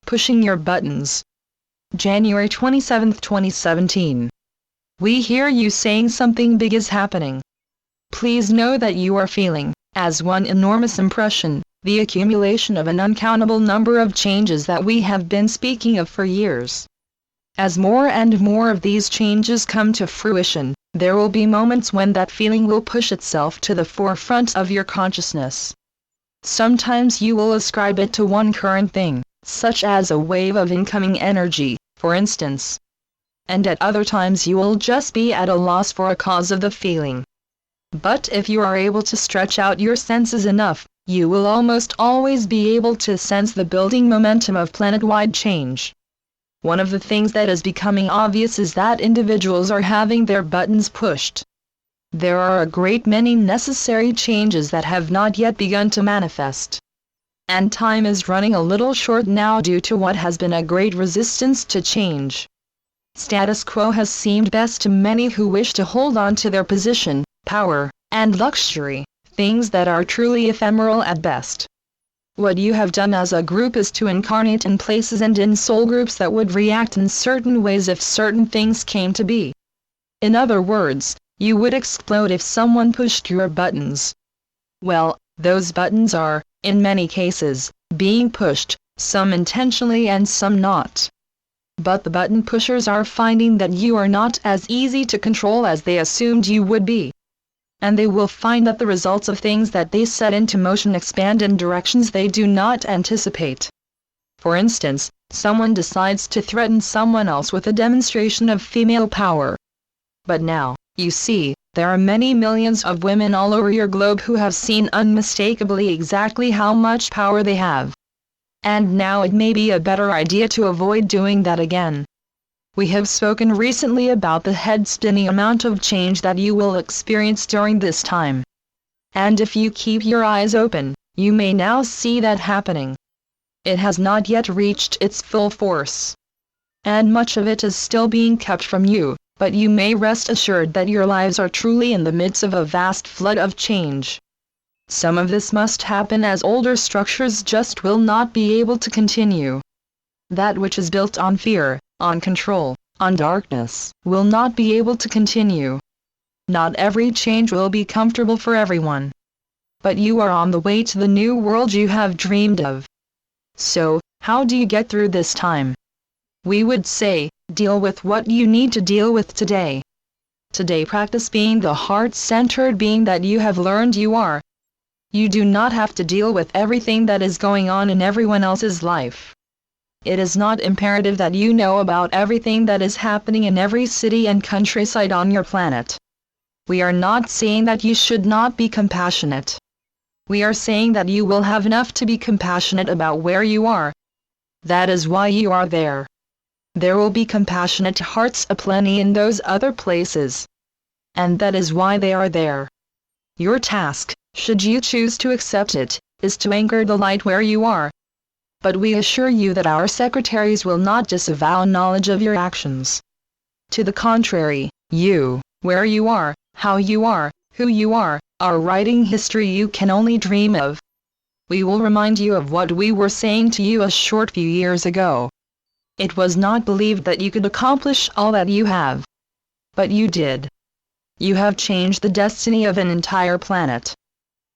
pushing your buttons. January 27, 2017. We hear you saying something big is happening. Please know that you are feeling, as one enormous impression, the accumulation of an uncountable number of changes that we have been speaking of for years. As more and more of these changes come to fruition, there will be moments when that feeling will push itself to the forefront of your consciousness. Sometimes you will ascribe it to one current thing, such as a wave of incoming energy, for instance. And at other times you will just be at a loss for a cause of the feeling. But if you are able to stretch out your senses enough, you will almost always be able to sense the building momentum of planet-wide change. One of the things that is becoming obvious is that individuals are having their buttons pushed. There are a great many necessary changes that have not yet begun to manifest. And time is running a little short now due to what has been a great resistance to change. Status quo has seemed best to many who wish to hold on to their position, power, and luxury, things that are truly ephemeral at best. What you have done as a group is to incarnate in places and in soul groups that would react in certain ways if certain things came to be. In other words, you would explode if someone pushed your buttons. Well, those buttons are, in many cases, being pushed, some intentionally and some not. But the button pushers are finding that you are not as easy to control as they assumed you would be. And they will find that the results of things that they set into motion expand in directions they do not anticipate. For instance, someone decides to threaten someone else with a demonstration of female power. But now, you see, there are many millions of women all over your globe who have seen unmistakably exactly how much power they have. And now it may be a better idea to avoid doing that again. We have spoken recently about the head-spinning amount of change that you will experience during this time. And if you keep your eyes open, you may now see that happening. It has not yet reached its full force. And much of it is still being kept from you, but you may rest assured that your lives are truly in the midst of a vast flood of change. Some of this must happen as older structures just will not be able to continue. That which is built on fear, on control, on darkness, will not be able to continue. Not every change will be comfortable for everyone. But you are on the way to the new world you have dreamed of. So, how do you get through this time? We would say, deal with what you need to deal with today. Today practice being the heart-centered being that you have learned you are. You do not have to deal with everything that is going on in everyone else's life. It is not imperative that you know about everything that is happening in every city and countryside on your planet. We are not saying that you should not be compassionate. We are saying that you will have enough to be compassionate about where you are. That is why you are there. There will be compassionate hearts aplenty in those other places. And that is why they are there. Your task, should you choose to accept it, is to anchor the light where you are. But we assure you that our secretaries will not disavow knowledge of your actions. To the contrary, you, where you are, how you are, who you are writing history you can only dream of. We will remind you of what we were saying to you a short few years ago. It was not believed that you could accomplish all that you have. But you did. You have changed the destiny of an entire planet.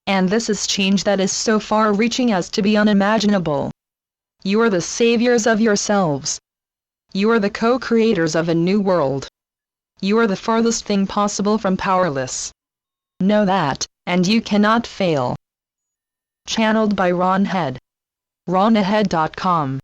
And this is change that is so far-reaching as to be unimaginable. You are the saviors of yourselves. You are the co-creators of a new world. You are the farthest thing possible from powerless. Know that, and you cannot fail. Channeled by Ron Head. RonAhead.com